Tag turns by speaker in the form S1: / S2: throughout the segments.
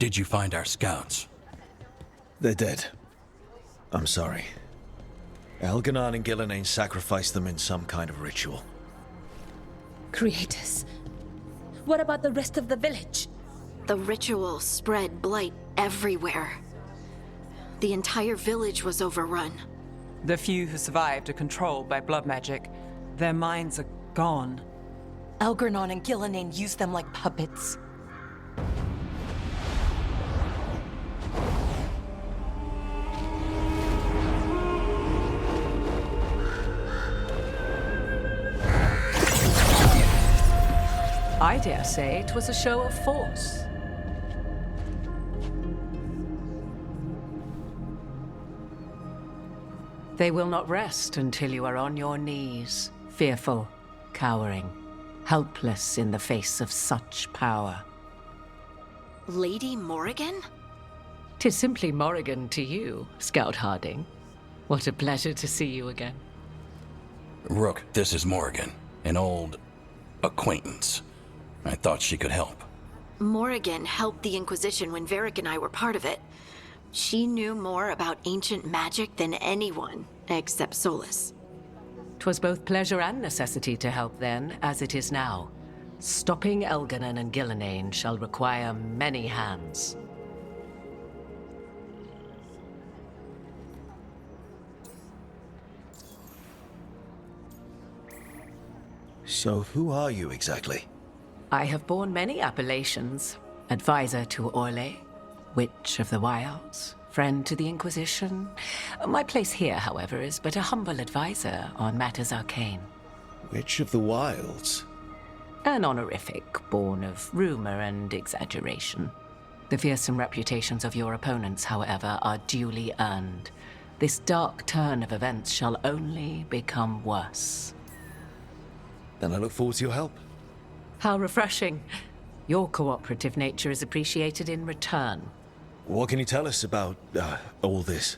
S1: Did you find our scouts?
S2: They're dead. I'm sorry. Elganon and Gillenane sacrificed them in some kind of ritual.
S3: Creators. What about the rest of the village?
S4: The ritual spread blight everywhere. The entire village was overrun.
S5: The few who survived are controlled by blood magic. Their minds are gone.
S6: Elganon and Gillenane used them like puppets.
S7: I dare say it was a show of force. They will not rest until you are on your knees, fearful, cowering, helpless in the face of such power.
S4: Lady Morrigan?
S7: 'Tis simply Morrigan to you, Scout Harding. What a pleasure to see you again.
S1: Rook, this is Morrigan, an old acquaintance. I thought she could help.
S4: Morrigan helped the Inquisition when Varric and I were part of it. She knew more about ancient magic than anyone, except Solus.
S7: 'Twas both pleasure and necessity to help then, as it is now. Stopping Elganon and Gillenane shall require many hands.
S2: So who are you exactly?
S7: I have borne many appellations. Advisor to Orlais, Witch of the Wilds, friend to the Inquisition. My place here, however, is but a humble advisor on matters arcane.
S2: Witch of the Wilds?
S7: An honorific born of rumor and exaggeration. The fearsome reputations of your opponents, however, are duly earned. This dark turn of events shall only become worse.
S2: Then I look forward to your help.
S7: How refreshing. Your cooperative nature is appreciated in return.
S2: What can you tell us about, all this?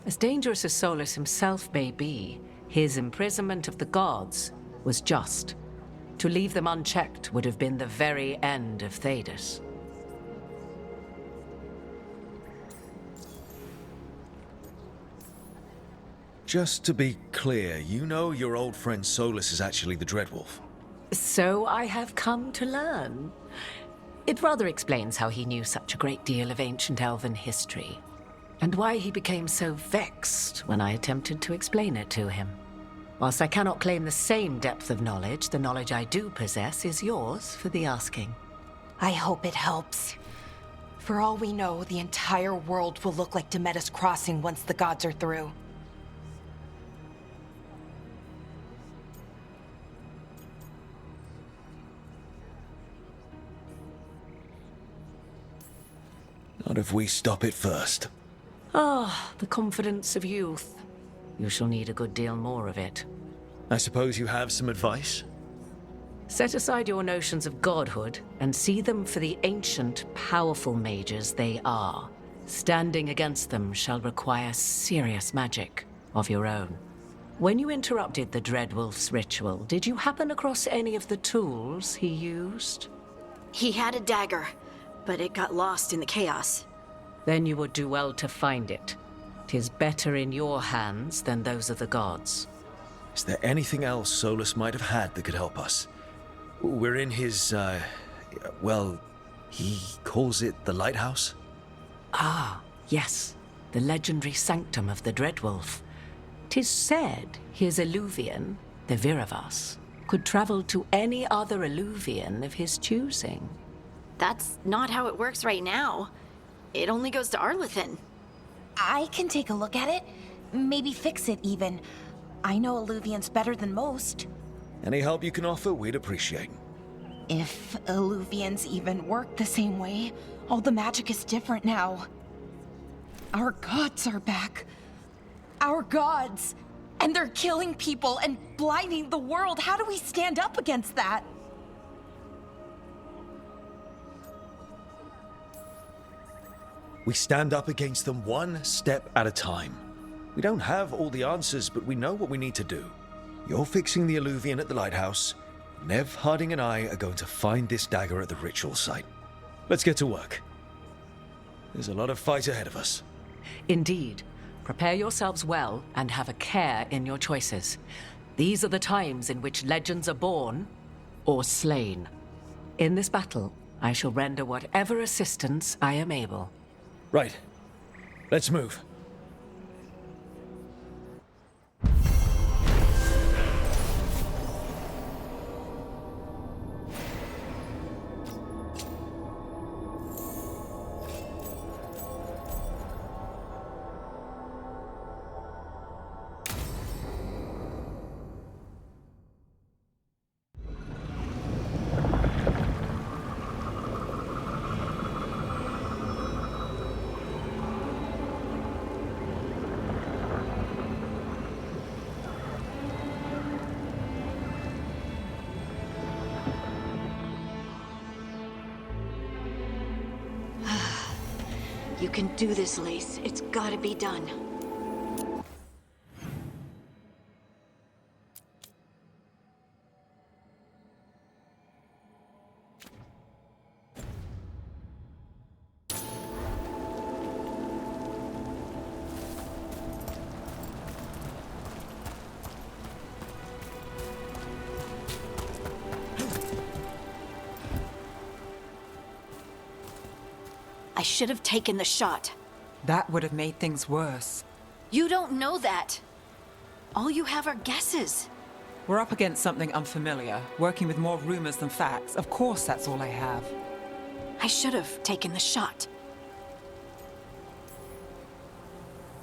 S7: As dangerous as Solus himself may be, his imprisonment of the gods was just. To leave them unchecked would have been the very end of Thedas.
S2: Just to be clear, you know your old friend Solus is actually the Dreadwolf.
S7: So I have come to learn. It rather explains how he knew such a great deal of ancient elven history, and why he became so vexed when I attempted to explain it to him. Whilst I cannot claim the same depth of knowledge, the knowledge I do possess is yours for the asking.
S6: I hope it helps. For all we know, the entire world will look like Demetus Crossing once the gods are through.
S2: Not if we stop it first.
S7: Ah, the confidence of youth. You shall need a good deal more of it.
S2: I suppose you have some advice?
S7: Set aside your notions of godhood and see them for the ancient, powerful mages they are. Standing against them shall require serious magic of your own. When you interrupted the Dreadwolf's ritual, did you happen across any of the tools he used?
S4: He had a dagger, but it got lost in the chaos.
S7: Then you would do well to find it. 'Tis better in your hands than those of the gods.
S2: Is there anything else Solus might have had that could help us? We're in his, well, he calls it the lighthouse?
S7: Ah, yes. The legendary sanctum of the Dreadwolf. 'Tis said his Eluvian, the Viravas, could travel to any other Eluvian of his choosing.
S4: That's not how it works right now. It only goes to Arlethan.
S6: I can take a look at it. Maybe fix it, even. I know Eluvians better than most.
S2: Any help you can offer, we'd appreciate.
S6: If Eluvians even work the same way, all the magic is different now. Our gods are back. Our gods! And they're killing people and blinding the world. How do we stand up against that?
S2: We stand up against them one step at a time. We don't have all the answers, but we know what we need to do. You're fixing the Eluvian at the lighthouse. Nev, Harding, and I are going to find this dagger at the ritual site. Let's get to work. There's a lot of fight ahead of us.
S7: Indeed. Prepare yourselves well and have a care in your choices. These are the times in which legends are born or slain. In this battle, I shall render whatever assistance I am able.
S2: Right. Let's move.
S4: You can do this, Lace. It's gotta be done. I should have taken the shot.
S5: That would have made things worse.
S4: You don't know that. All you have are guesses.
S5: We're up against something unfamiliar, working with more rumors than facts. Of course, that's all I have.
S4: I should have taken the shot.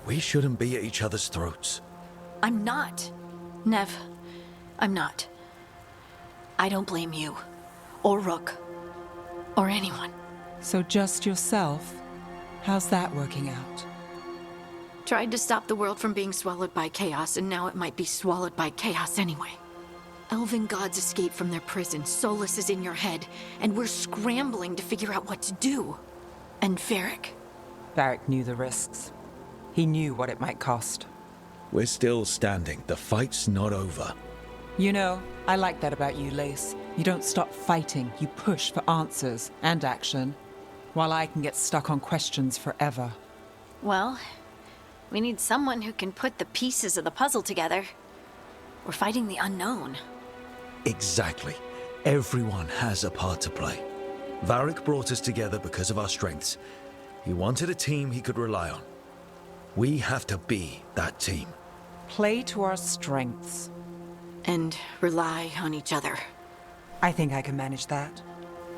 S2: We shouldn't be at each other's throats.
S4: I'm not. Nev, I'm not. I don't blame you, or Rook, or anyone.
S5: So just yourself? How's that working out?
S4: Tried to stop the world from being swallowed by chaos, and now it might be swallowed by chaos anyway. Elven gods escaped from their prison, Solus is in your head, and we're scrambling to figure out what to do. And Varric.
S5: Varric knew the risks. He knew what it might cost.
S2: We're still standing. The fight's not over.
S5: You know, I like that about you, Lace. You don't stop fighting, you push for answers and action, while I can get stuck on questions forever.
S4: Well, we need someone who can put the pieces of the puzzle together. We're fighting the unknown.
S2: Exactly. Everyone has a part to play. Varric brought us together because of our strengths. He wanted a team he could rely on. We have to be that team.
S5: Play to our strengths.
S4: And rely on each other.
S5: I think I can manage that.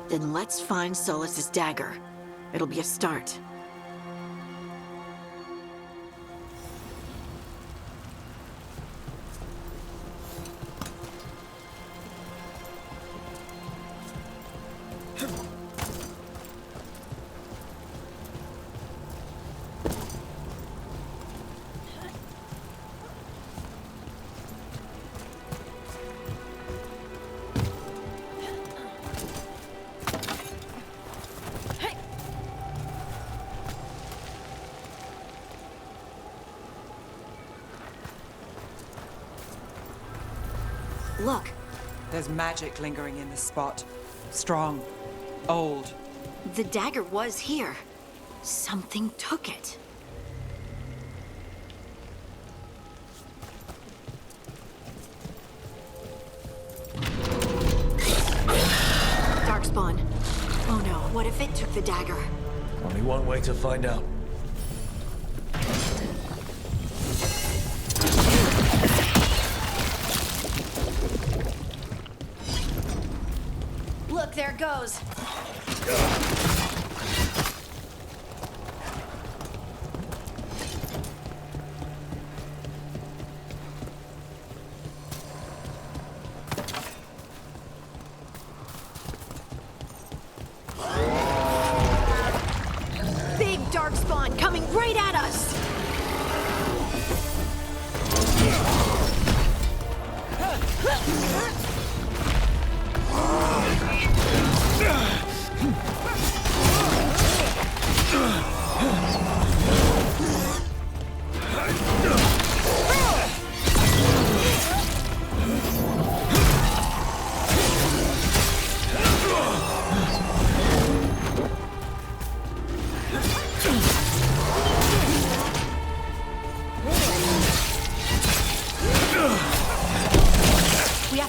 S4: Then let's find Solus's dagger. It'll be a start. Look,
S5: There's magic lingering in this spot. Strong. Old.
S4: the dagger was here. Something took it. Darkspawn. Oh no, what if it took the dagger?
S2: Only one way to find out.
S4: Look, there it goes. Big darkspawn coming right at us.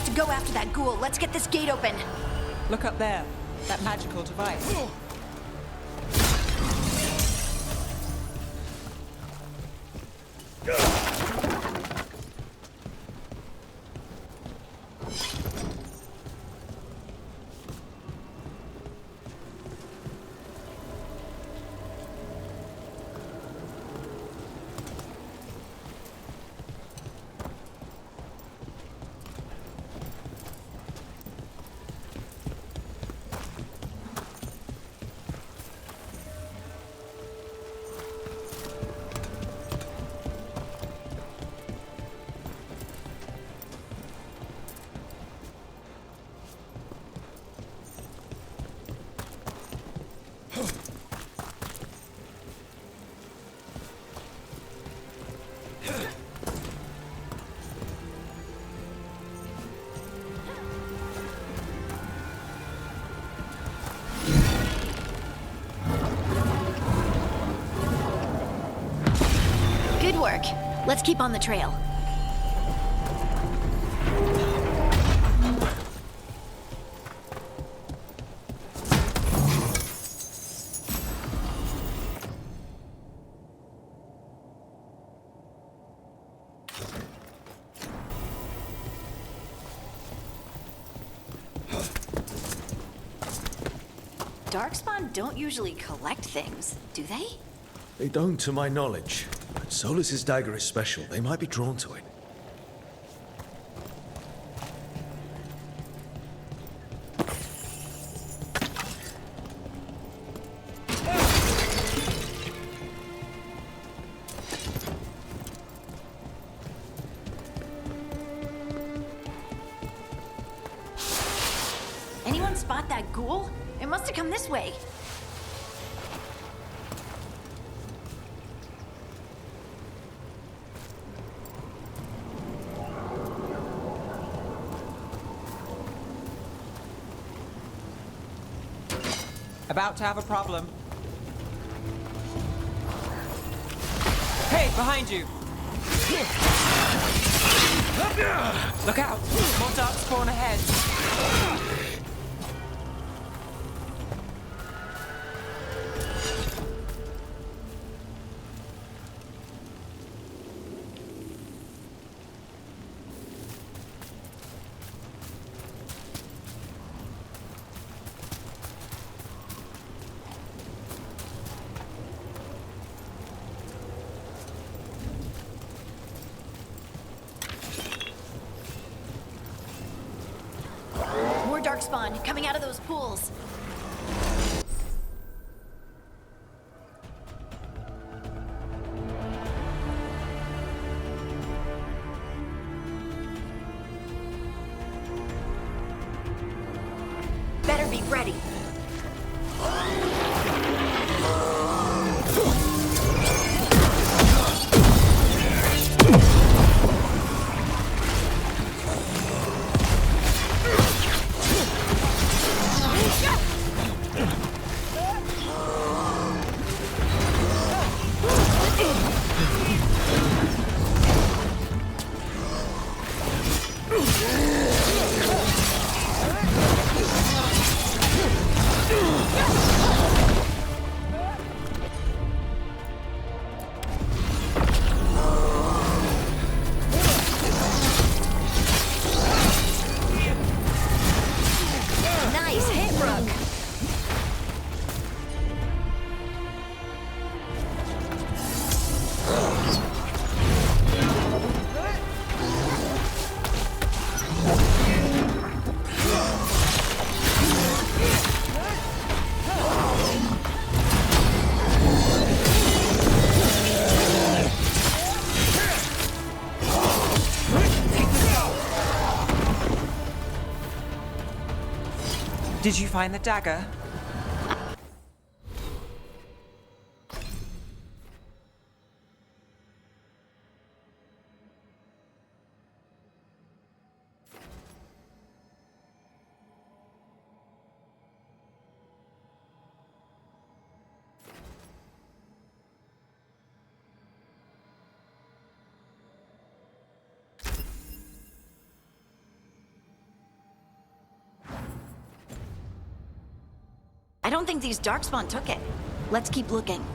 S4: to go after that ghoul. Let's get this gate open.
S5: Look up there. That magical device.
S4: Good work. Let's keep on the trail. Darkspawn don't usually collect things, do they?
S2: They don't, to my knowledge. But Solus's dagger is special. They might be drawn to it.
S4: Anyone spot that ghoul? It must have come this way.
S5: About to have a problem. Hey, behind you! Look out! More dark spawn ahead.
S4: More darkspawn coming out of those pools. Better be ready. Nice hit, Rook.
S5: Did you find the dagger?
S4: I don't think these Darkspawn took it. Let's keep looking.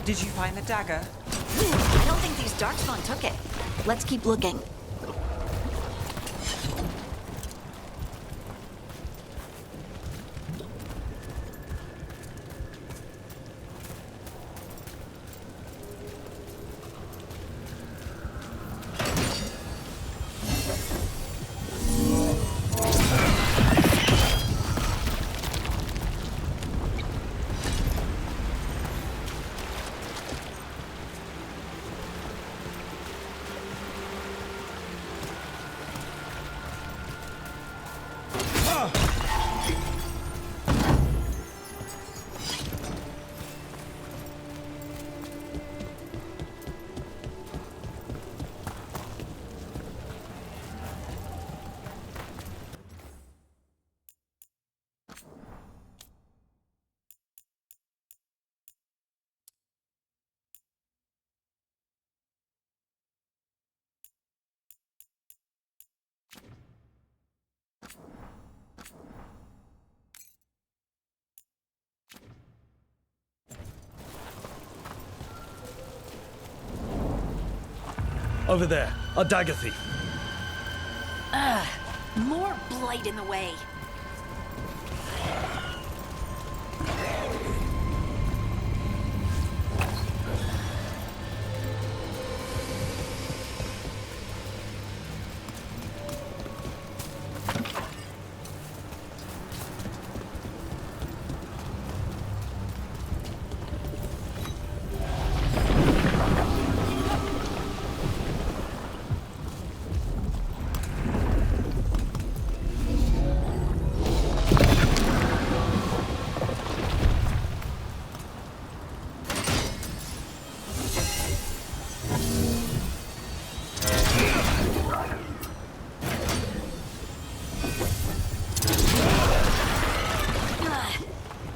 S5: Did you find the dagger?
S4: I don't think these Darkspawn took it. Let's keep looking.
S2: Over there, a dagger thief.
S4: More blight in the way.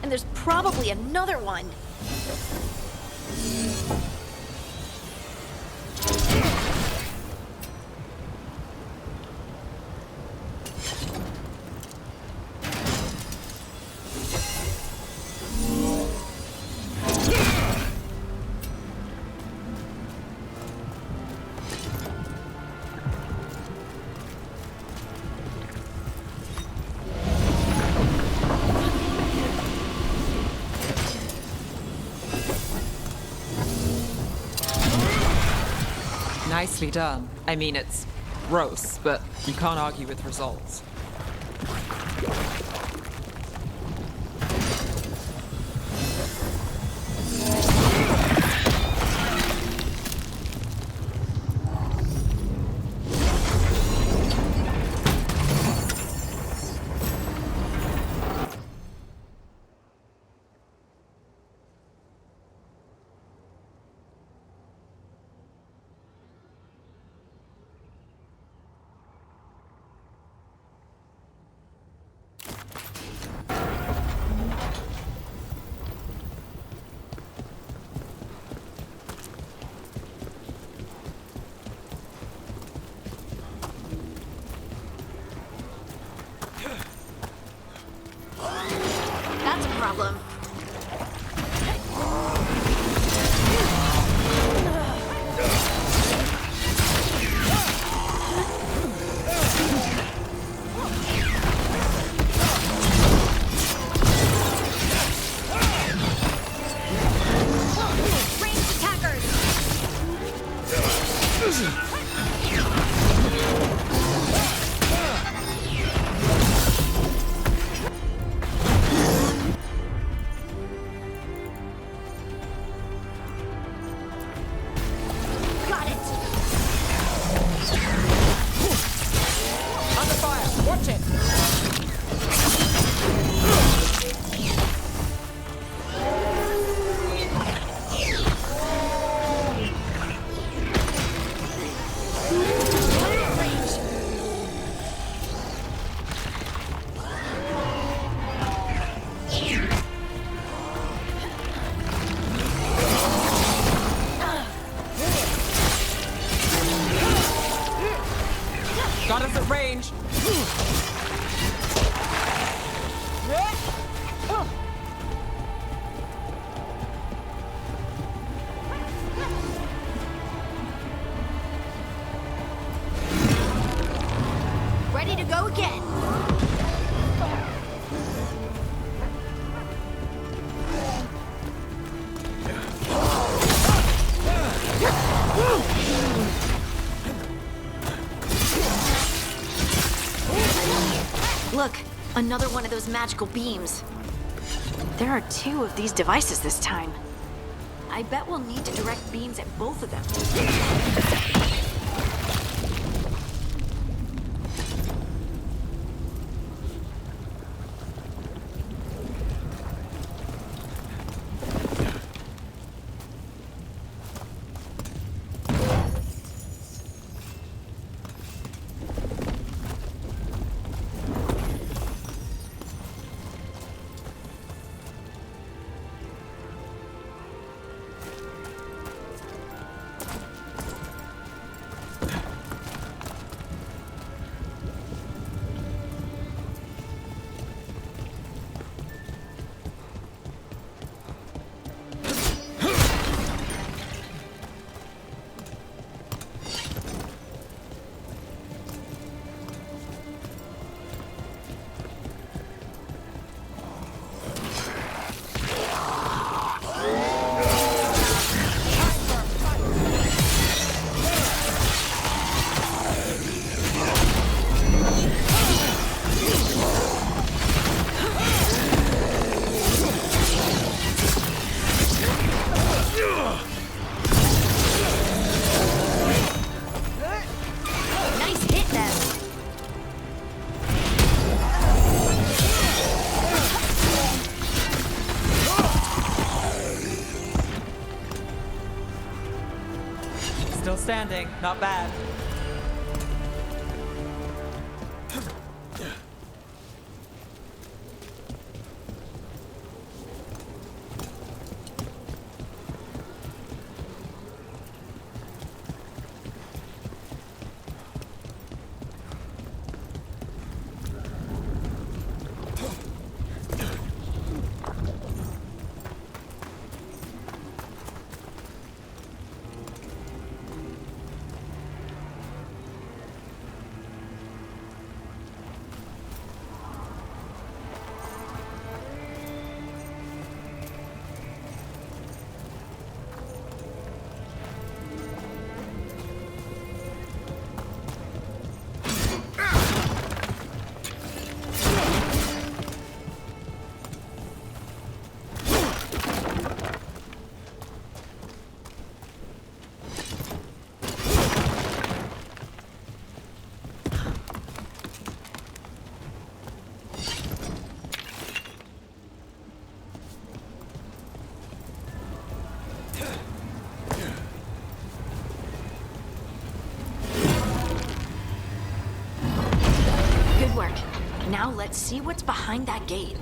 S4: And there's probably another one.
S5: Nicely done. I mean, it's gross, but you can't argue with results.
S4: That's a problem. Ranged attackers! Got it!
S5: Under fire! Watch it! Got us at range.
S4: Ready to go again. Look, another one of those magical beams. There are 2 of these devices this time. I bet we'll need to direct beams at both of them. Nice hit there.
S5: Still standing. Not bad.
S4: Now let's see what's behind that gate.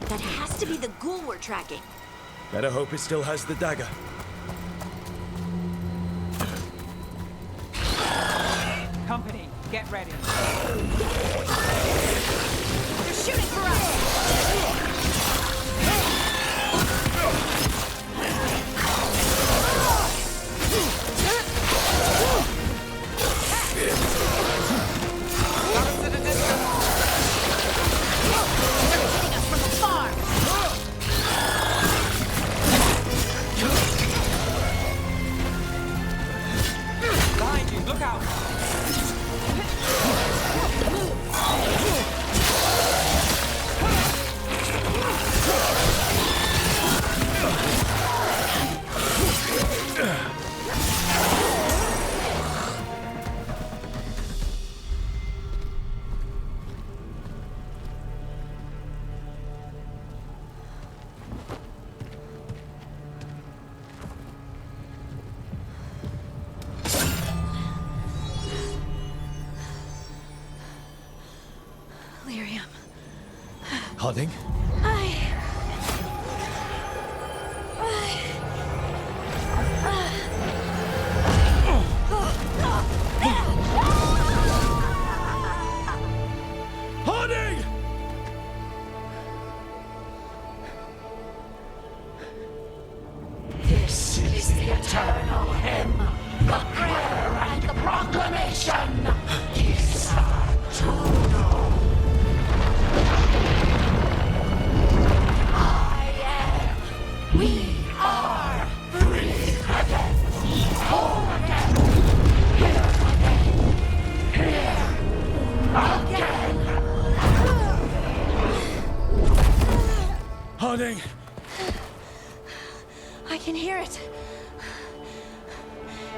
S4: That has to be the ghoul we're tracking.
S2: Better hope it still has the dagger.
S5: Company, get ready.
S4: They're shooting for us!
S5: Behind you, look out!
S4: Move! delirium.
S2: Harding? Harding!
S8: This is the eternal hymn, the prayer and the proclamation. We are free again, whole again, here again.
S2: Harding!
S4: I can hear it.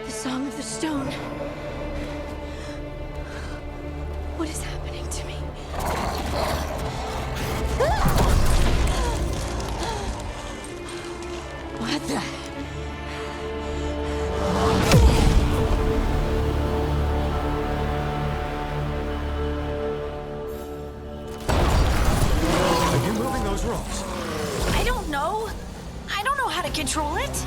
S4: The Song of the Stone. What is happening to me? What the?
S2: Are you moving those rocks?
S4: I don't know. I don't know how to control it.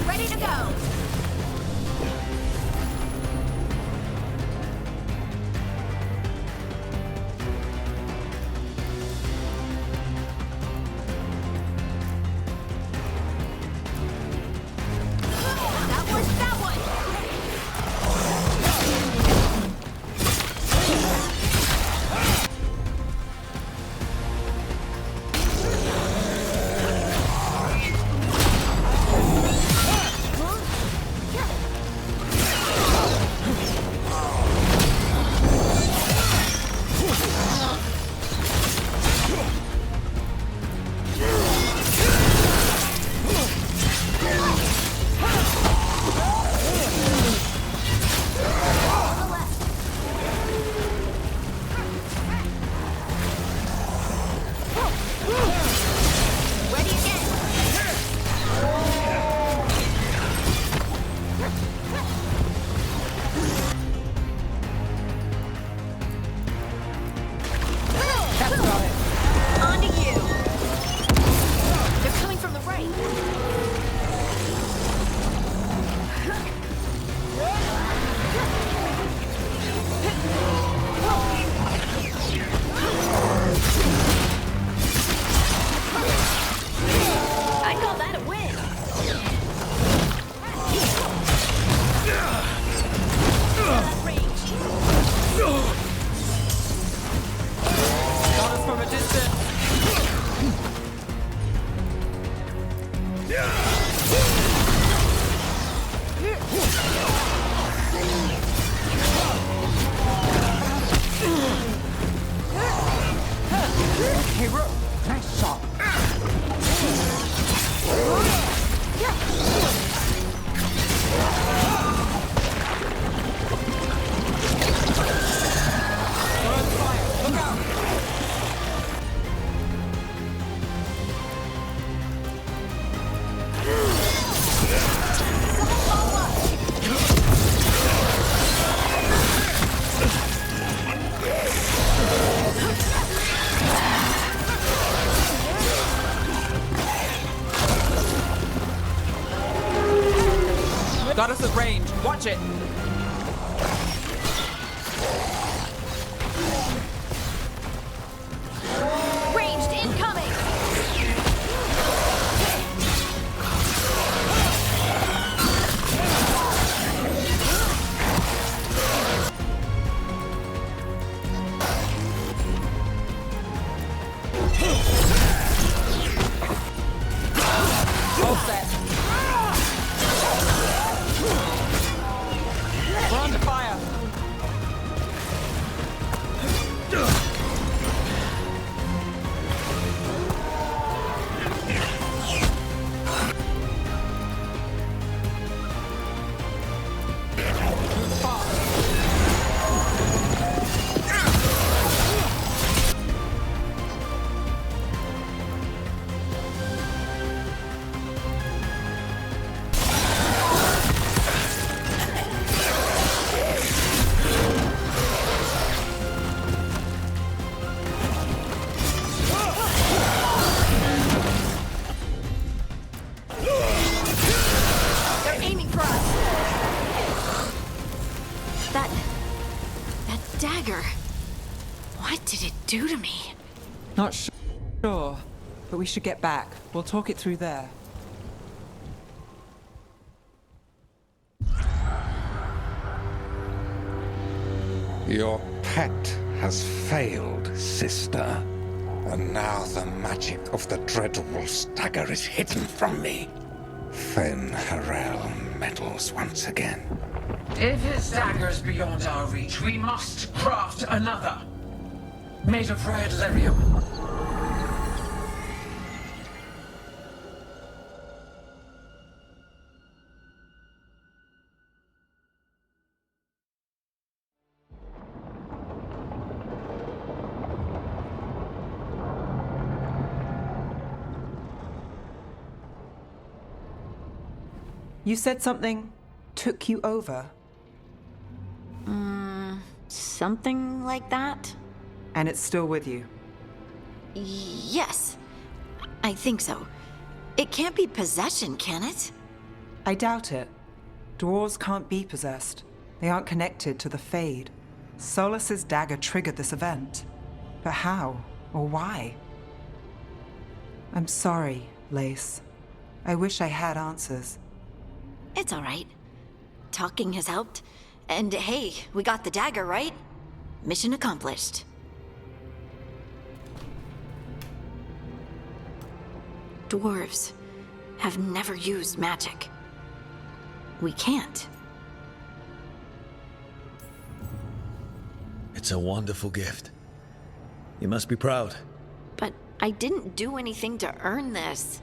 S4: Ready to go. That was that one. Ready again.
S5: That's about it.
S4: On to you. They're coming from the right. I call that a win. That range.
S5: Got us from a distance. Hey, Rook. Nice shot. Look out! Got us at range. Watch it.
S4: Ranged incoming.
S5: All set. Not sure, but we should get back. We'll talk it through there.
S9: Your pet has failed, sister. And now the magic of the Dreadwolf's dagger is hidden from me. Fen Harel meddles once again.
S8: If his dagger's beyond our reach, we must craft another. Made of red lyrium.
S5: You said something took you over,
S4: Something like that?
S5: and it's still with you.
S4: Yes. I think so. It can't be possession, can it?
S5: I doubt it. Dwarves can't be possessed. They aren't connected to the Fade. Solus's dagger triggered this event. But how? Or why? I'm sorry, Lace. I wish I had answers.
S4: It's all right. Talking has helped. And hey, we got the dagger, right? Mission accomplished. Dwarves have never used magic. We can't.
S2: It's a wonderful gift. You must be proud.
S4: But I didn't do anything to earn this.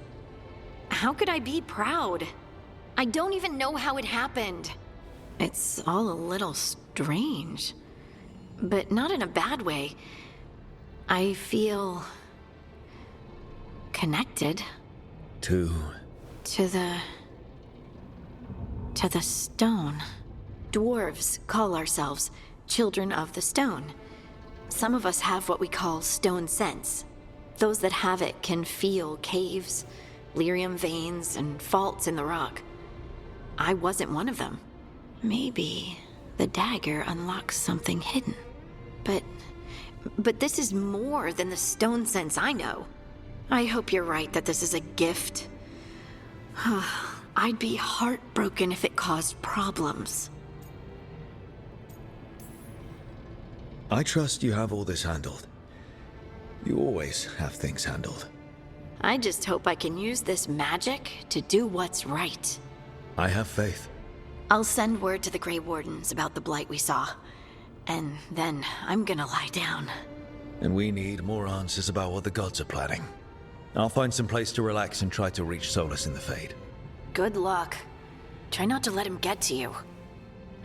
S4: How could I be proud? I don't even know how it happened. It's all a little strange. But not in a bad way. I feel connected
S2: To
S4: to the stone. Dwarves call ourselves children of the stone. Some of us have what we call stone sense. Those that have it can feel caves, lyrium veins, and faults in the rock. I wasn't one of them. Maybe the dagger unlocks something hidden. But this is more than the stone sense I know. I hope you're right that this is a gift. I'd be heartbroken if it caused problems.
S2: I trust you have all this handled. You always have things handled.
S4: I just hope I can use this magic to do what's right.
S2: I have faith.
S4: I'll send word to the Grey Wardens about the blight we saw. And then I'm gonna lie down.
S2: And we need more answers about what the gods are planning. I'll find some place to relax and try to reach Solus in the Fade.
S4: Good luck. Try not to let him get to you.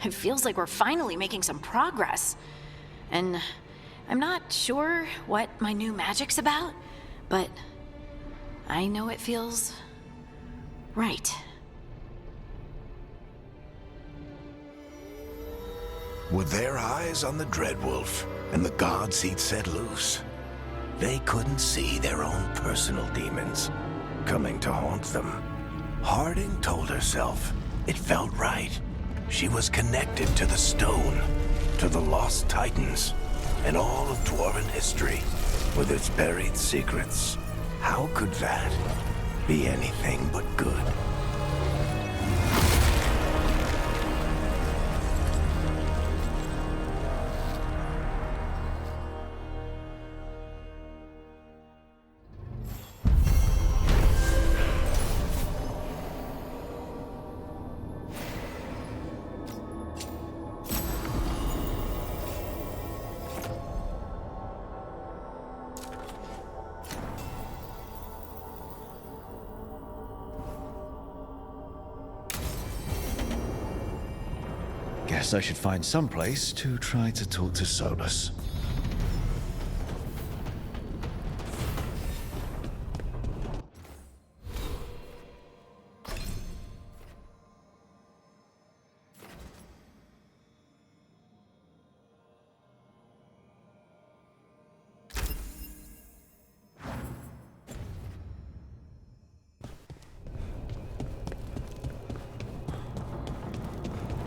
S4: It feels like we're finally making some progress. And I'm not sure what my new magic's about, but I know it feels right.
S10: With their eyes on the Dreadwolf and the gods he'd set loose, they couldn't see their own personal demons coming to haunt them. Harding told herself it felt right. She was connected to the stone, to the lost titans, and all of Dwarven history with its buried secrets. How could that be anything but good?
S2: Guess I should find some place to try to talk to Solus.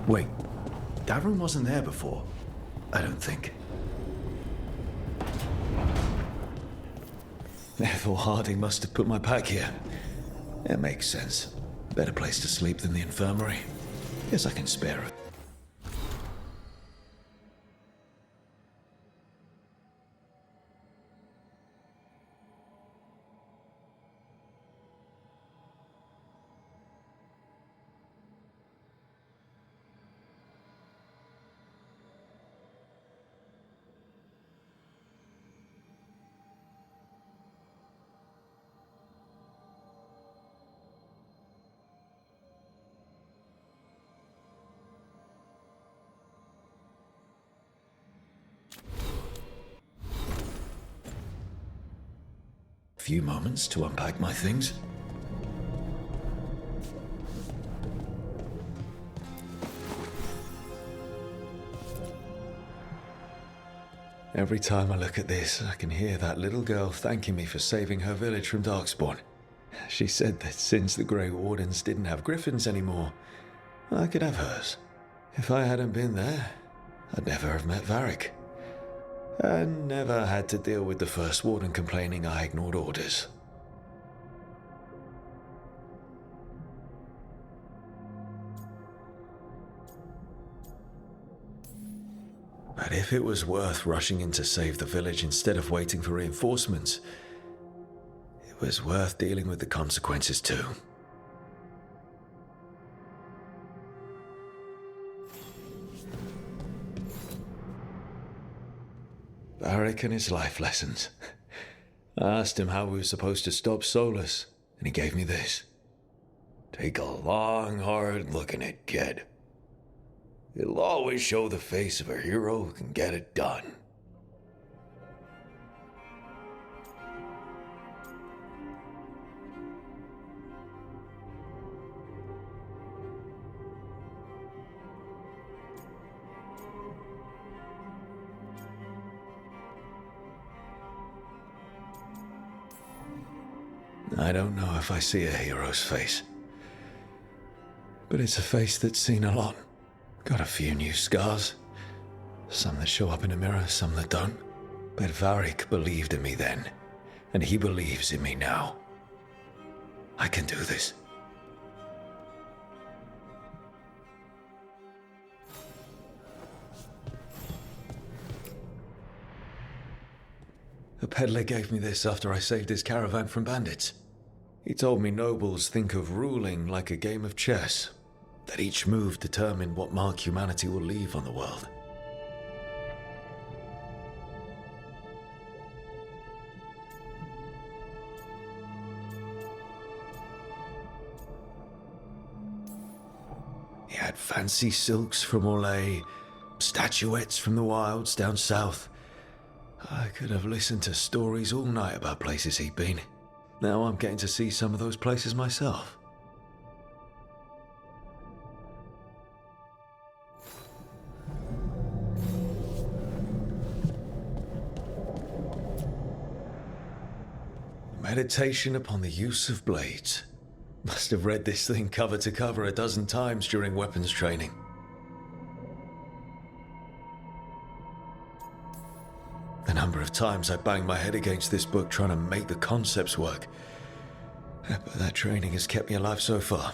S2: Wait, that room wasn't there before. I don't think. Therefore, Harding must have put my pack here. It makes sense. Better place to sleep than the infirmary. Guess I can spare it. Few moments to unpack my things. Every time I look at this, I can hear that little girl thanking me for saving her village from Darkspawn. She said that since the Grey Wardens didn't have griffins anymore, I could have hers. If I hadn't been there, I'd never have met Varric. And never had to deal with the First Warden complaining I ignored orders. But if it was worth rushing in to save the village instead of waiting for reinforcements, it was worth dealing with the consequences too. Varric and his life lessons. I asked him how we were supposed to stop Solus, and he gave me this. Take a long, hard look at it, kid. It'll always show the face of a hero who can get it done. I don't know if I see a hero's face, but it's a face that's seen a lot. Got a few new scars. Some that show up in a mirror, some that don't. But Varric believed in me then, and he believes in me now. I can do this. A peddler gave me this after I saved his caravan from bandits. He told me nobles think of ruling like a game of chess, that each move determined what mark humanity will leave on the world. He had fancy silks from Orlais, statuettes from the wilds down south. I could have listened to stories all night about places he'd been. Now I'm getting to see some of those places myself. Meditation upon the use of blades. Must have read this thing cover to cover a dozen times during weapons training. The number of times I banged my head against this book trying to make the concepts work. But that training has kept me alive so far.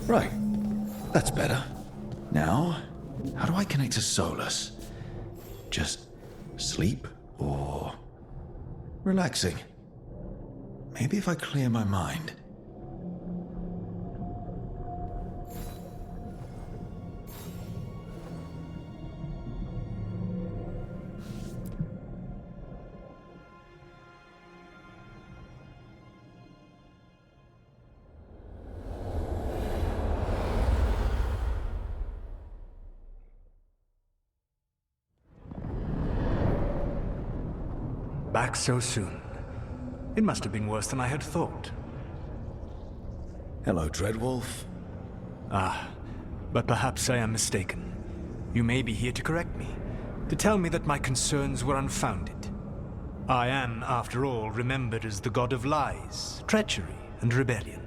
S2: Right. That's better. Now, how do I connect to Solus? Just sleep or relaxing? Maybe if I clear my mind.
S11: Back so soon. It must have been worse than I had thought.
S2: Hello, Dreadwolf.
S11: Ah, but perhaps I am mistaken. You may be here to correct me, to tell me that my concerns were unfounded. I am, after all, remembered as the god of lies, treachery, and rebellion.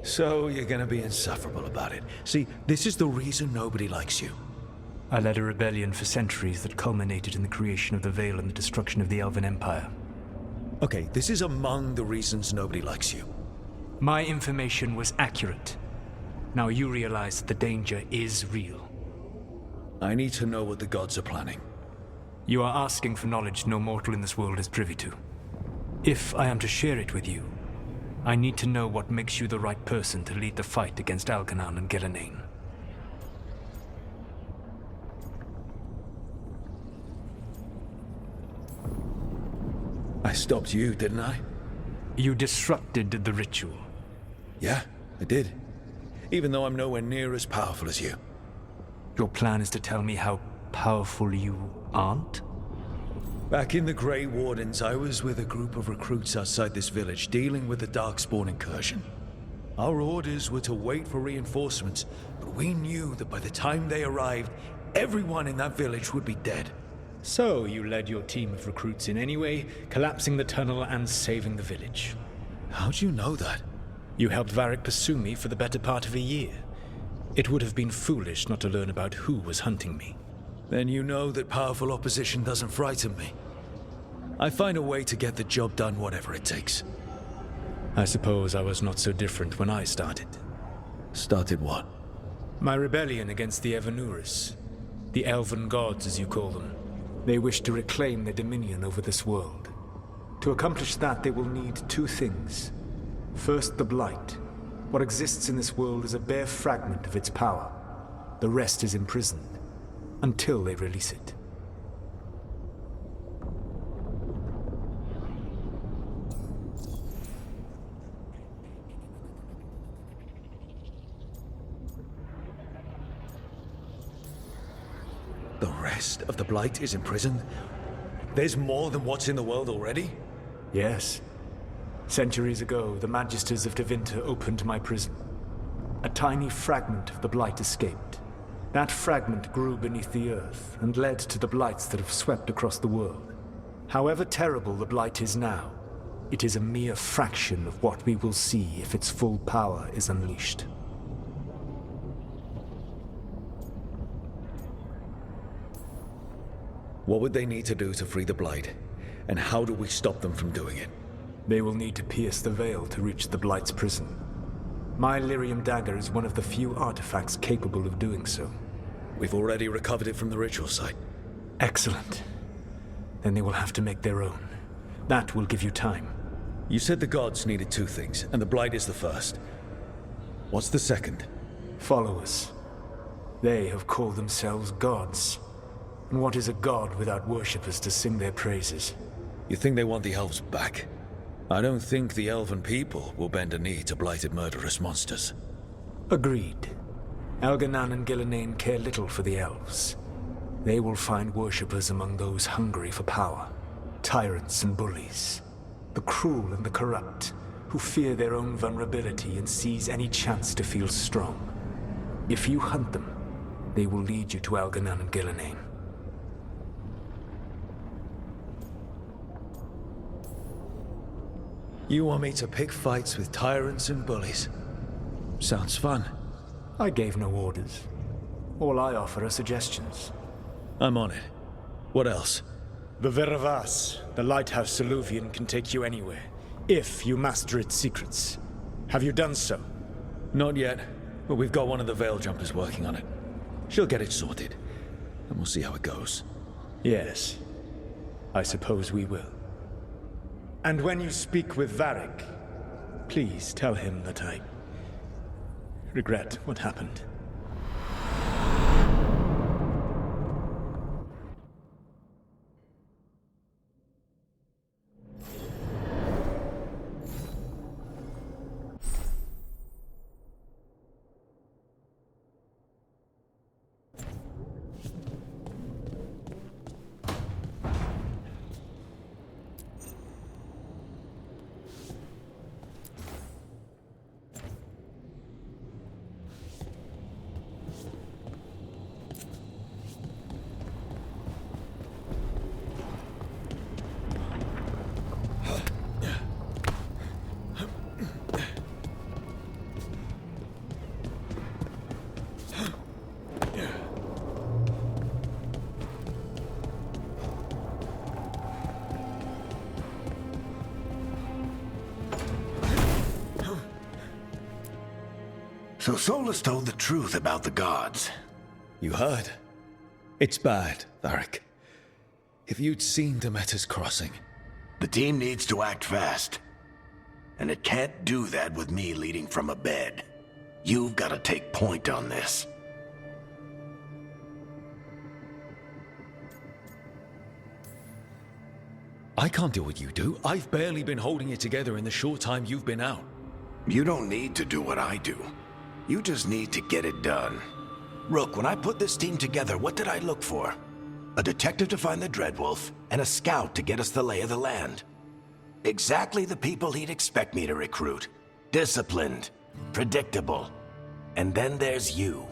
S2: So you're gonna be insufferable about it. See, this is the reason nobody likes you.
S11: I led a rebellion for centuries that culminated in the creation of the Veil and the destruction of the Elven Empire.
S2: Okay, this is among the reasons nobody likes you.
S11: My information was accurate. Now you realize that the danger is real.
S2: I need to know what the gods are planning.
S11: You are asking for knowledge no mortal in this world is privy to. If I am to share it with you, I need to know what makes you the right person to lead the fight against Algernon and Gillenane.
S2: I stopped you, didn't I?
S11: You disrupted the ritual.
S2: Yeah, I did. Even though I'm nowhere near as powerful as you.
S11: Your plan is to tell me how powerful you aren't?
S2: Back in the Grey Wardens, I was with a group of recruits outside this village dealing with the Darkspawn incursion. Our orders were to wait for reinforcements, but we knew that by the time they arrived, everyone in that village would be dead.
S11: So you led your team of recruits in anyway, collapsing the tunnel and saving the village.
S2: How'd you know that?
S11: You helped Varric pursue me for the better part of a year. It would have been foolish not to learn about who was hunting me.
S2: Then you know that powerful opposition doesn't frighten me. I find a way to get the job done whatever it takes.
S11: I suppose I was not so different when I started.
S2: Started what?
S11: My rebellion against the Evanuris. The Elven Gods, as you call them. They wish to reclaim their dominion over this world. To accomplish that, they will need two things. First, the Blight. What exists in this world is a bare fragment of its power. The rest is imprisoned, until they release it.
S2: The rest of the Blight is imprisoned? There's more than what's in the world already?
S11: Yes. Centuries ago, the Magisters of Tevinter opened my prison. A tiny fragment of the Blight escaped. That fragment grew beneath the earth and led to the Blights that have swept across the world. However terrible the Blight is now, it is a mere fraction of what we will see if its full power is unleashed.
S2: What would they need to do to free the Blight? And how do we stop them from doing it?
S11: They will need to pierce the veil to reach the Blight's prison. My Lyrium dagger is one of the few artifacts capable of doing so.
S2: We've already recovered it from the ritual site.
S11: Excellent. Then they will have to make their own. That will give you time.
S2: You said the gods needed two things, and the Blight is the first. What's the second?
S11: Followers. They have called themselves gods. And what is a god without worshippers to sing their praises?
S2: You think they want the elves back? I don't think the elven people will bend a knee to blighted murderous monsters.
S11: Agreed. Algernon and Gillenane care little for the elves. They will find worshippers among those hungry for power. Tyrants and bullies. The cruel and the corrupt, who fear their own vulnerability and seize any chance to feel strong. If you hunt them, they will lead you to Algernon and Gillenane.
S2: You want me to pick fights with tyrants and bullies? Sounds fun.
S11: I gave no orders. All I offer are suggestions.
S2: I'm on it. What else?
S11: The Veravas, the lighthouse Soluvian, can take you anywhere, if you master its secrets. Have you done so?
S2: Not yet, but we've got one of the Veil Jumpers working on it. She'll get it sorted, and we'll see how it goes.
S11: Yes, I suppose we will. And when you speak with Varric, please tell him that I regret what happened.
S10: So Solus told the truth about the gods.
S2: You heard? It's bad, Varric. If you'd seen Demeter's crossing...
S10: The team needs to act fast. And it can't do that with me leading from a bed. You've got to take point on this.
S2: I can't do what you do. I've barely been holding it together in the short time you've been out.
S10: You don't need to do what I do. You just need to get it done. Rook, when I put this team together, what did I look for? A detective to find the Dreadwolf, and a scout to get us the lay of the land. Exactly the people he'd expect me to recruit. Disciplined, predictable. And then there's you.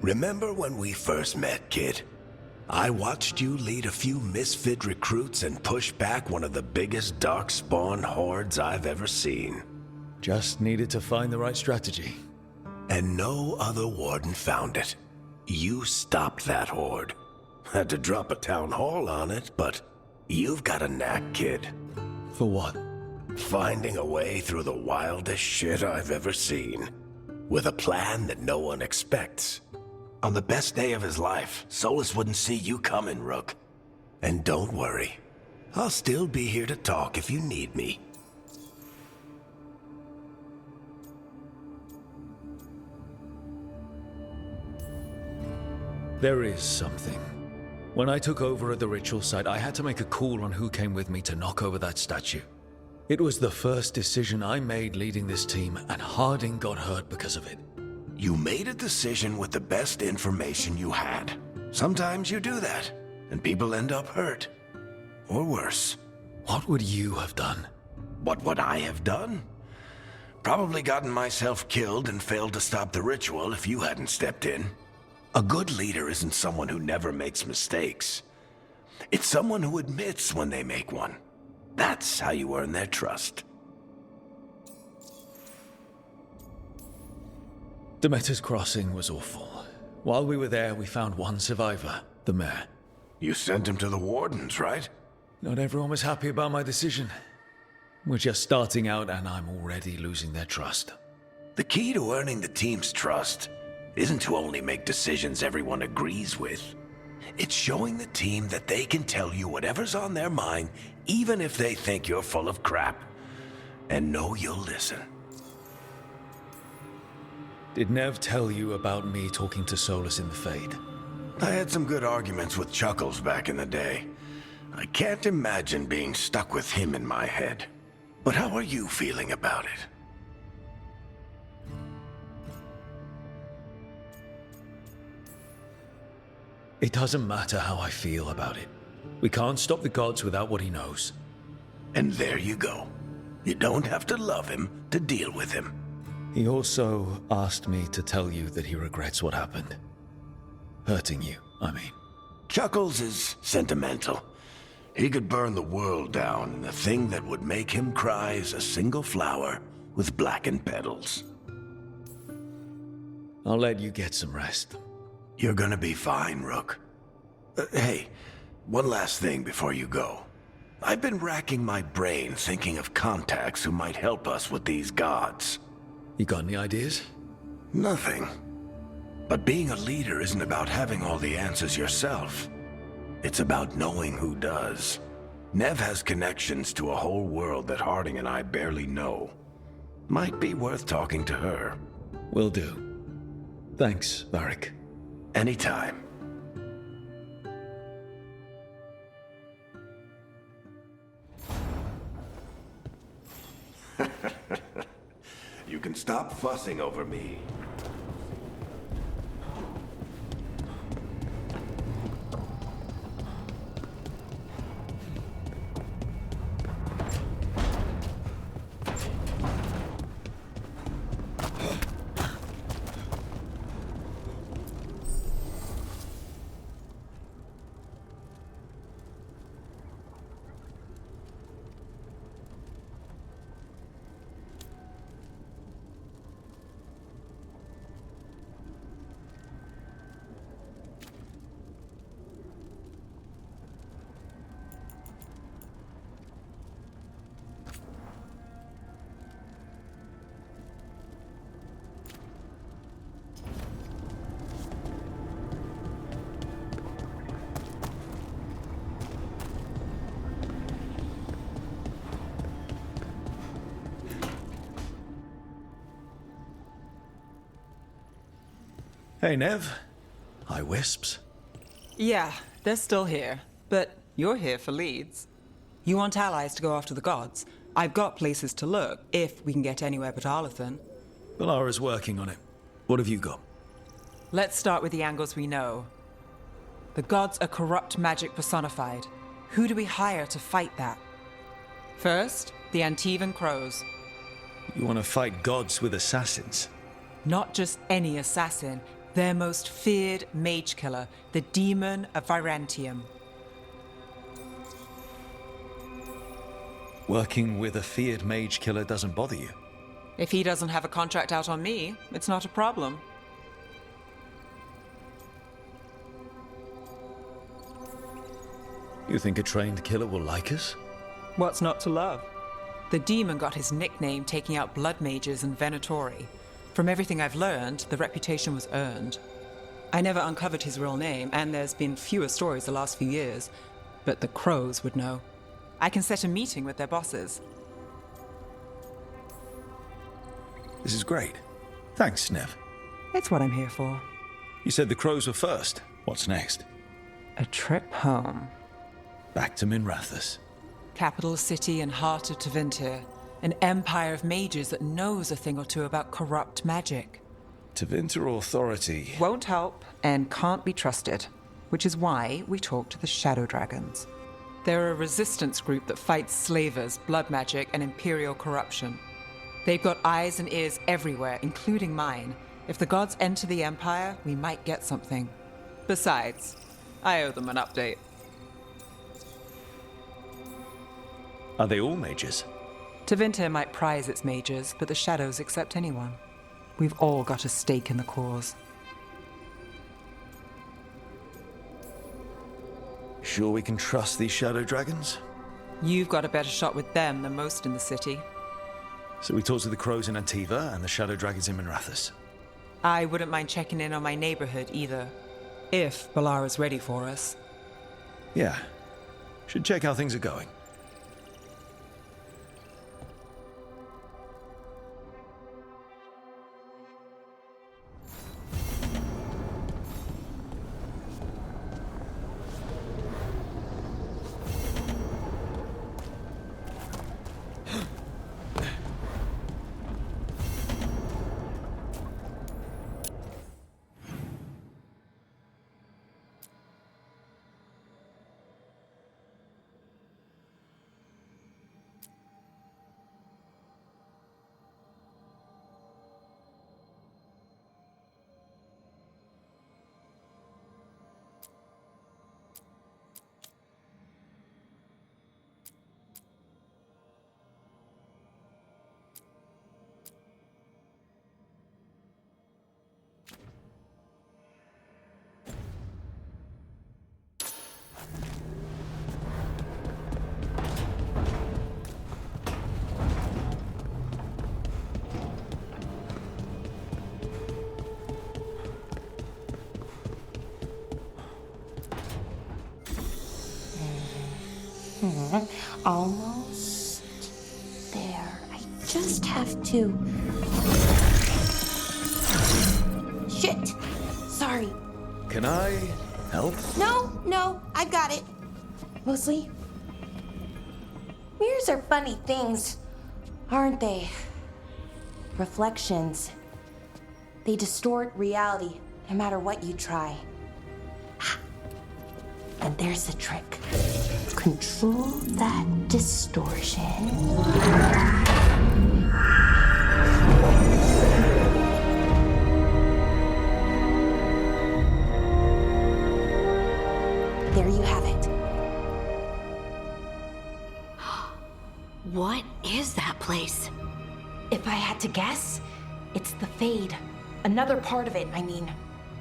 S10: Remember when we first met, kid? I watched you lead a few misfit recruits and push back one of the biggest darkspawn hordes I've ever seen.
S2: Just needed to find the right strategy.
S10: And no other warden found it. You stopped that horde. Had to drop a town hall on it, but you've got a knack, kid.
S2: For what?
S10: Finding a way through the wildest shit I've ever seen. With a plan that no one expects. On the best day of his life, Solus wouldn't see you coming, Rook. And don't worry. I'll still be here to talk if you need me.
S2: There is something. When I took over at the ritual site, I had to make a call on who came with me to knock over that statue. It was the first decision I made leading this team, and Harding got hurt because of it.
S10: You made a decision with the best information you had. Sometimes you do that, and people end up hurt. Or worse.
S2: What would you have done?
S10: What would I have done? Probably gotten myself killed and failed to stop the ritual if you hadn't stepped in. A good leader isn't someone who never makes mistakes. It's someone who admits when they make one. That's how you earn their trust.
S2: Demeter's crossing was awful. While we were there, we found one survivor, the mayor.
S10: You sent him to the wardens, right?
S2: Not everyone was happy about my decision. We're just starting out and I'm already losing their trust.
S10: The key to earning the team's trust isn't to only make decisions everyone agrees with. It's showing the team that they can tell you whatever's on their mind, even if they think you're full of crap. And know you'll listen.
S2: Did Nev tell you about me talking to Solus in the Fade?
S10: I had some good arguments with Chuckles back in the day. I can't imagine being stuck with him in my head. But how are you feeling about it?
S2: It doesn't matter how I feel about it. We can't stop the gods without what he knows.
S10: And there you go. You don't have to love him to deal with him.
S2: He also asked me to tell you that he regrets what happened. Hurting you, I mean.
S10: Chuckles is sentimental. He could burn the world down, and the thing that would make him cry is a single flower with blackened petals.
S2: I'll let you get some rest.
S10: You're gonna be fine, Rook. Hey, one last thing before you go. I've been racking my brain thinking of contacts who might help us with these gods.
S2: You got any ideas?
S10: Nothing. But being a leader isn't about having all the answers yourself. It's about knowing who does. Nev has connections to a whole world that Harding and I barely know. Might be worth talking to her.
S2: Will do. Thanks, Varric.
S10: Anytime. You can stop fussing over me.
S2: Hey, Nev. Hi, Wisps.
S5: Yeah, they're still here. But you're here for leads. You want allies to go after the gods? I've got places to look, if we can get anywhere but Arlathan.
S2: Valara's working on it. What have you got?
S5: Let's start with the angles we know. The gods are corrupt magic personified. Who do we hire to fight that? First, the Antivan Crows.
S2: You want to fight gods with assassins?
S5: Not just any assassin, their most feared mage killer, the Demon of Virantium.
S2: Working with a feared mage killer doesn't bother you?
S5: If he doesn't have a contract out on me, it's not a problem.
S2: You think a trained killer will like us?
S5: What's not to love? The demon got his nickname taking out blood mages and Venatori. From everything I've learned, the reputation was earned. I never uncovered his real name, and there's been fewer stories the last few years, but the Crows would know. I can set a meeting with their bosses.
S2: This is great. Thanks, Nev.
S5: It's what I'm here for.
S2: You said the Crows were first. What's next?
S5: A trip home.
S2: Back to Minrathous.
S5: Capital city and heart of Tevinter. An empire of mages that knows a thing or two about corrupt magic.
S2: Tevinter authority.
S5: Won't help and can't be trusted, which is why we talk to the Shadow Dragons. They're a resistance group that fights slavers, blood magic, and imperial corruption. They've got eyes and ears everywhere, including mine. If the gods enter the Empire, we might get something. Besides, I owe them an update.
S2: Are they all mages?
S5: Tevinter might prize its mages, but the Shadows accept anyone. We've all got a stake in the cause.
S2: Sure we can trust these Shadow Dragons?
S5: You've got a better shot with them than most in the city.
S2: So we talk to the Crows in Antiva and the Shadow Dragons in Minrathous.
S5: I wouldn't mind checking in on my neighborhood either. If Valara's ready for us.
S2: Yeah. Should check how things are going.
S6: Almost there. I just have to... Shit! Sorry.
S2: Can I help?
S6: No, I've got it. Mostly. Mirrors are funny things, aren't they? Reflections. They distort reality, no matter what you try. And there's the trick. Control that distortion. There you have it.
S4: What is that place?
S6: If I had to guess, it's the Fade. Another part of it, I mean.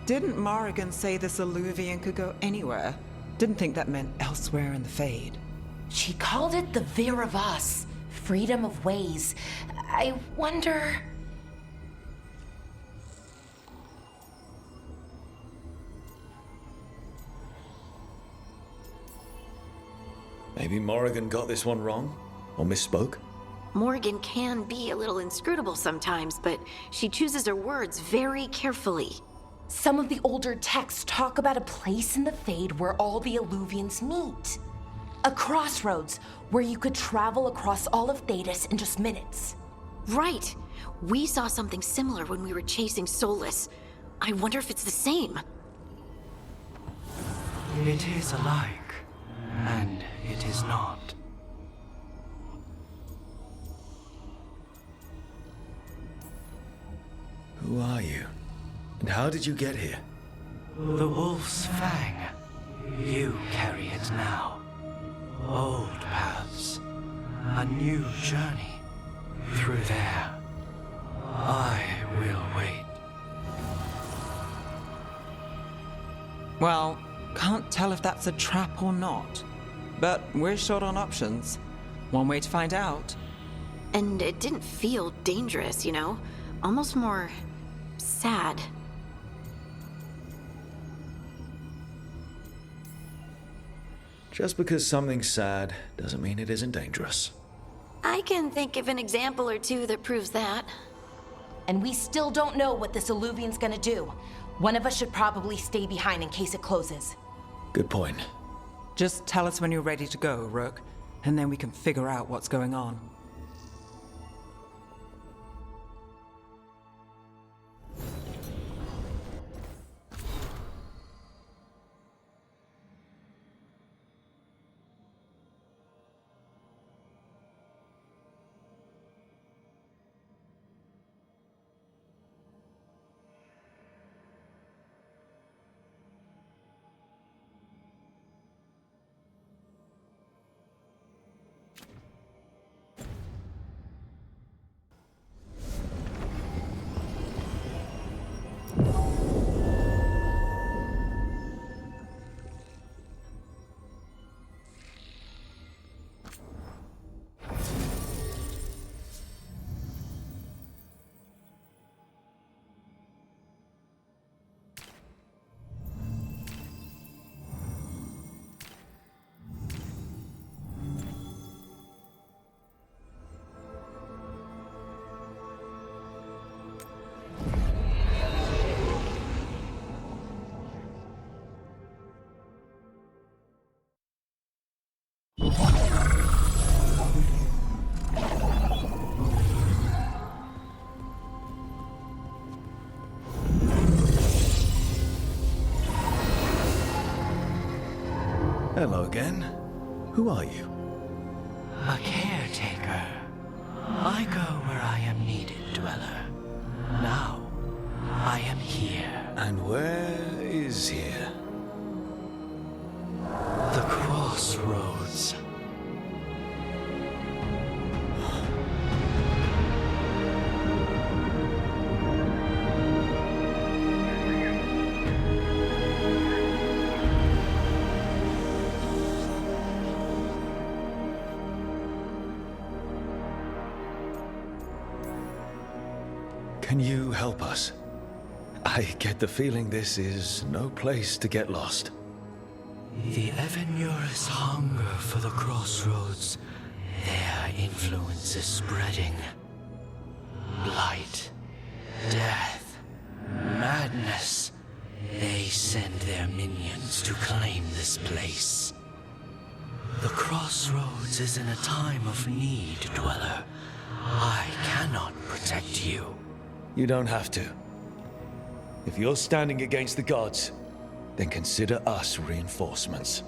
S5: Didn't Morrigan say this Illuvian could go anywhere? Didn't think that meant elsewhere in the Fade.
S6: She called it the Vir of Us, freedom of ways. I wonder...
S2: Maybe Morrigan got this one wrong? Or misspoke?
S4: Morgan can be a little inscrutable sometimes, but she chooses her words very carefully.
S6: Some of the older texts talk about a place in the Fade where all the Illuvians meet. A crossroads where you could travel across all of Thedas in just minutes.
S4: Right. We saw something similar when we were chasing Solus. I wonder if it's the same.
S12: It is alike, and it is not.
S2: Who are you? And how did you get here?
S12: The Wolf's Fang. You carry it now. Old paths. A new journey. Through there. I will wait.
S5: Well, can't tell if that's a trap or not. But we're short on options. One way to find out.
S4: And it didn't feel dangerous, you know? Almost more sad.
S2: Just because something's sad doesn't mean it isn't dangerous.
S4: I can think of an example or two that proves that.
S6: And we still don't know what this Illuvian's gonna do. One of us should probably stay behind in case it closes.
S2: Good point.
S5: Just tell us when you're ready to go, Rook, and then we can figure out what's going on.
S2: Hello again. Who are you?
S12: A caretaker. I go where I am needed, Dweller. Now, I am here.
S2: And where is here?
S12: The crossroads.
S2: Can you help us? I get the feeling this is no place to get lost.
S12: The Evenurus hunger for the crossroads. Their influence is spreading. Blight, death, madness. They send their minions to claim this place. The crossroads is in a time of need, Dweller. I cannot protect you.
S2: You don't have to. If you're standing against the gods, then consider us reinforcements.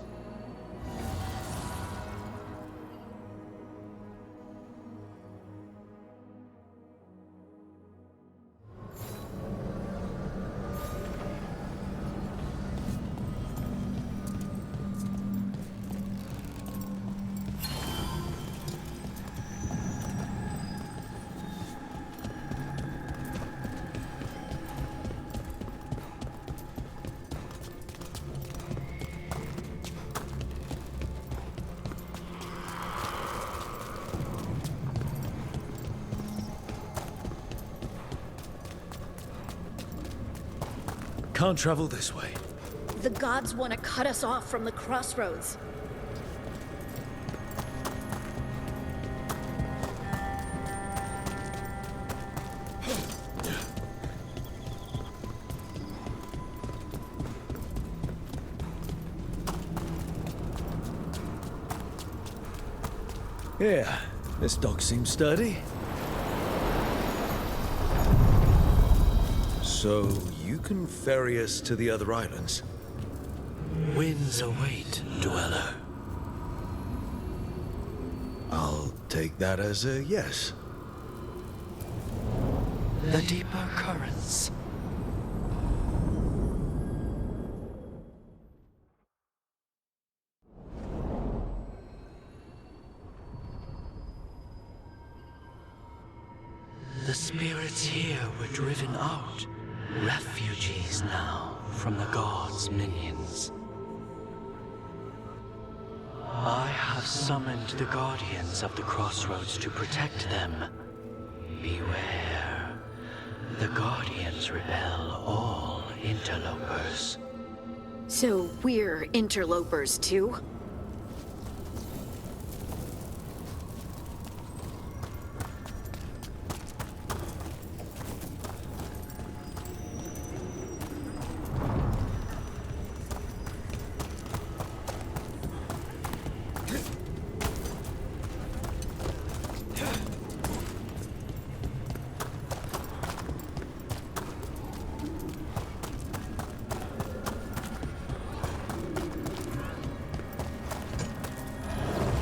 S2: Can't travel this way.
S4: The gods want to cut us off from the crossroads.
S2: Yeah, this dock seems sturdy. So, you can ferry us to the other islands?
S12: Winds await, Dweller.
S2: I'll take that as a yes.
S12: The deeper currents. The spirits here were driven out, refugees now from the gods' minions. I have summoned the guardians of the crossroads to protect them. Beware. The guardians repel all interlopers.
S4: So we're interlopers too?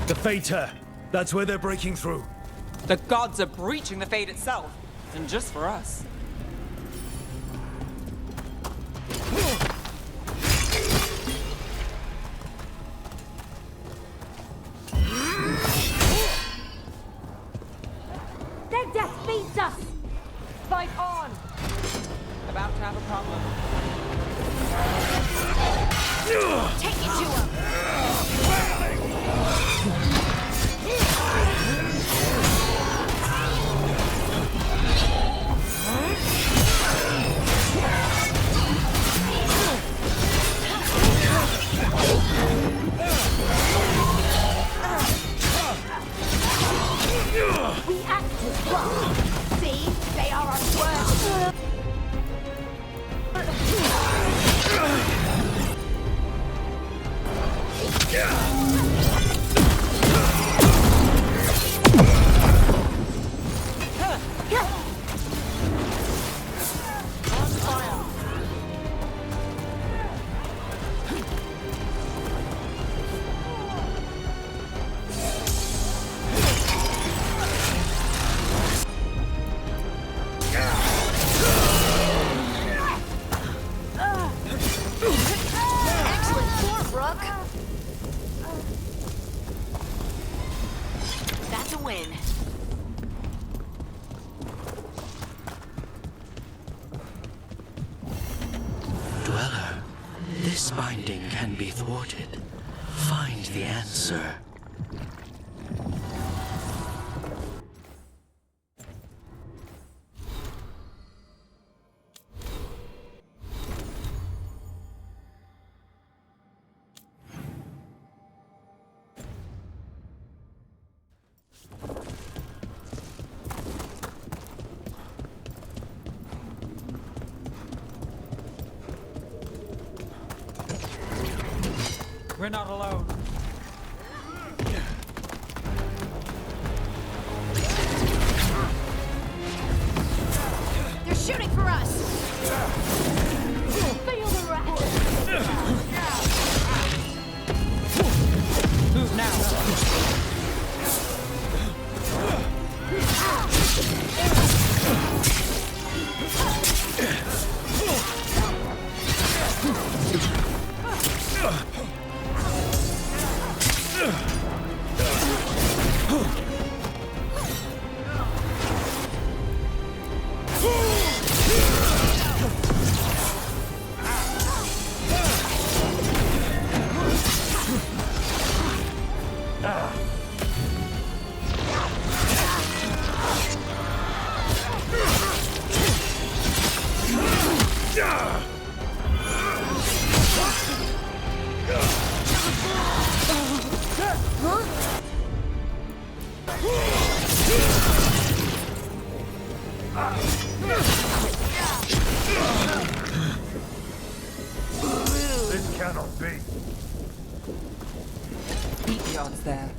S2: The Fater! That's where they're breaking through.
S5: The gods are breaching the Fate itself, and just for us.
S3: Their death beats us! Fight on!
S5: About to have a problem.
S4: Take it to him!
S3: We act as one! See? They are unworthy!
S4: Excellent form, Brooke! That's a win.
S12: Dweller, this binding can be thwarted. Find the answer.
S5: We're not alone.
S4: They're shooting for us!
S3: Feel the wrath!
S5: Move now!
S10: This cannot be.
S5: Beat the odds there.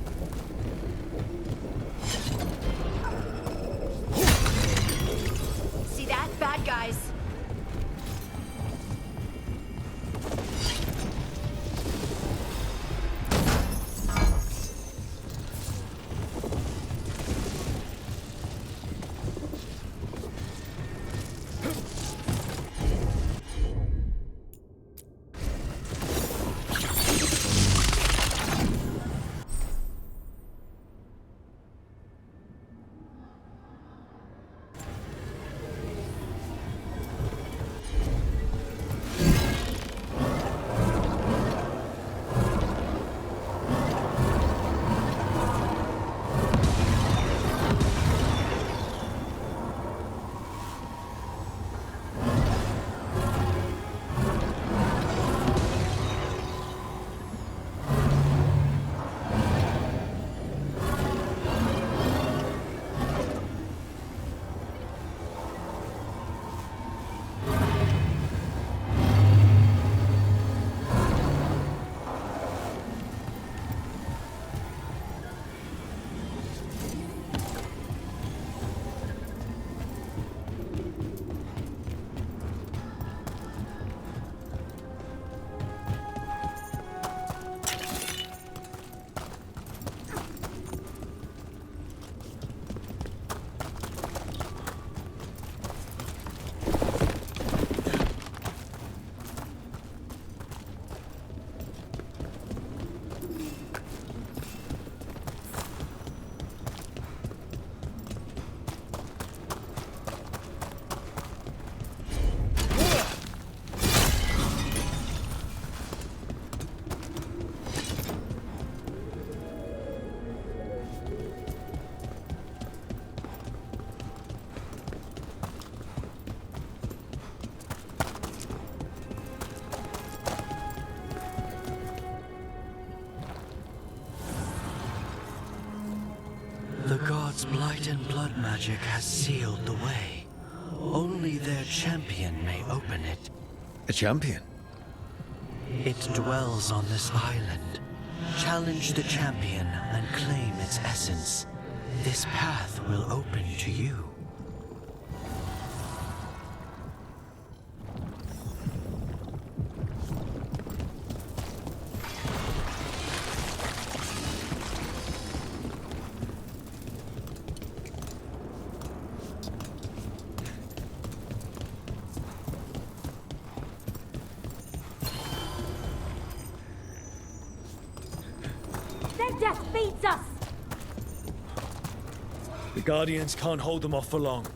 S12: light and blood magic has sealed the way. Only their champion may open it.
S2: A champion?
S12: It dwells on this island. Challenge the champion and claim its essence. This path will open to you.
S3: Their death feeds us!
S2: The Guardians can't hold them off for long.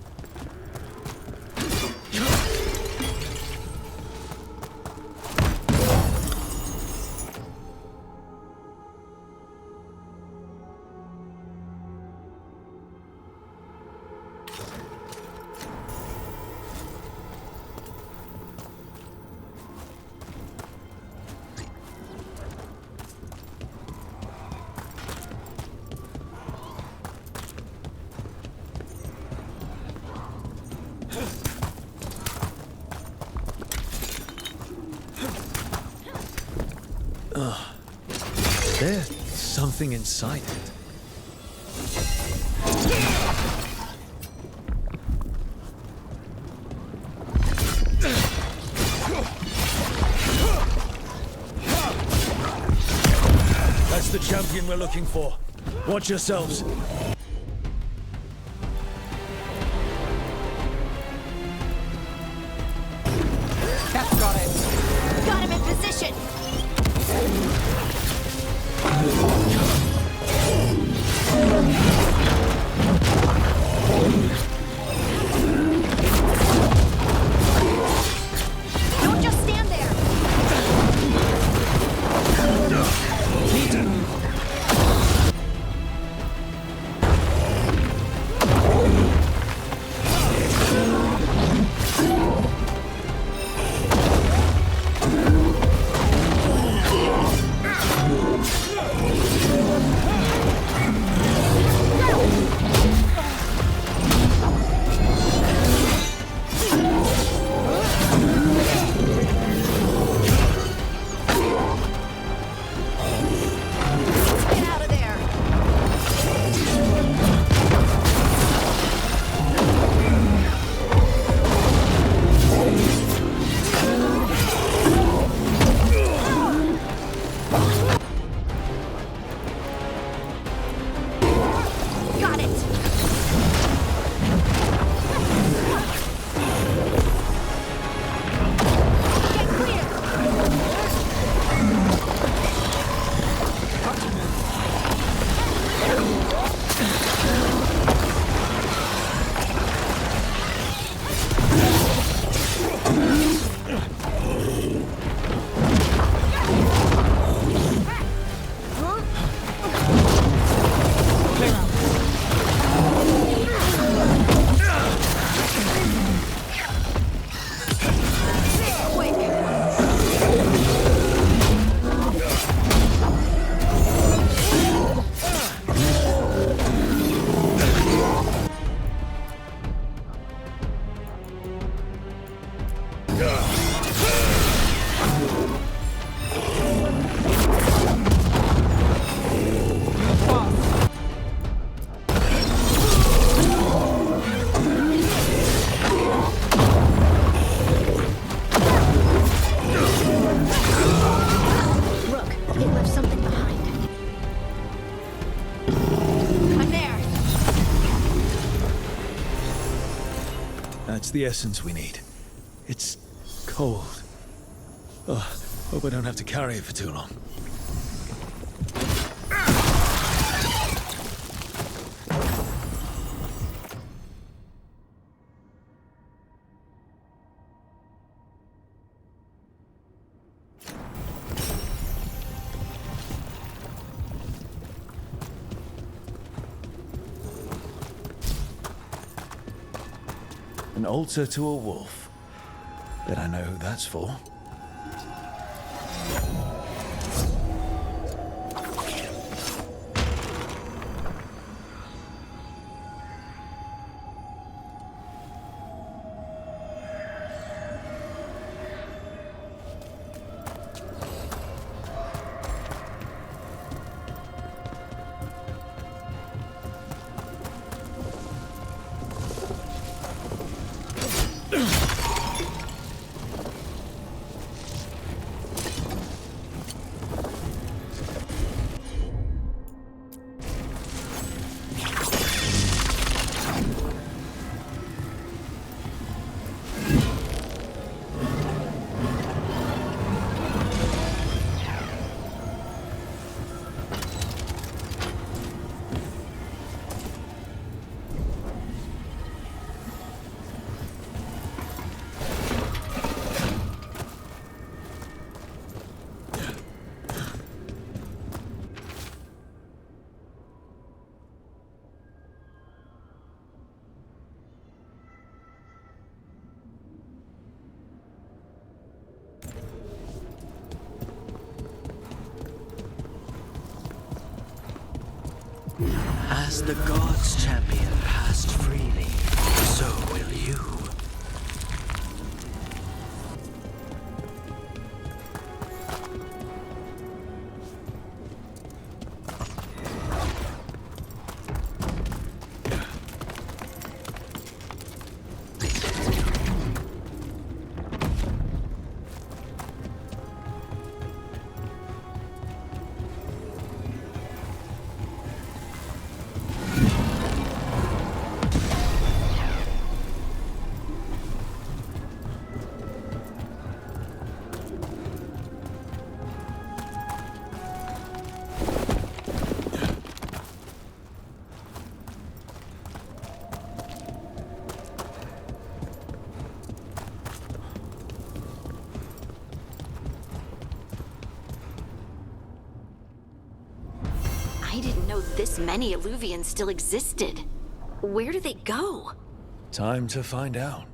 S2: There's something inside it. That's the champion we're looking for. Watch yourselves.
S5: That's got it.
S3: Got him in position! Don't just stand there! Get out of there! Got it! Get clear! Rook, it left something behind. I'm there.
S2: That's the essence we need. It's cold. Oh, hope I don't have to carry it for too long. An altar to a wolf. Bet I know who that's for.
S12: As the gods' champion passed freely, so will you.
S4: I didn't know this many Illuvians still existed. Where do they go?
S2: Time to find out.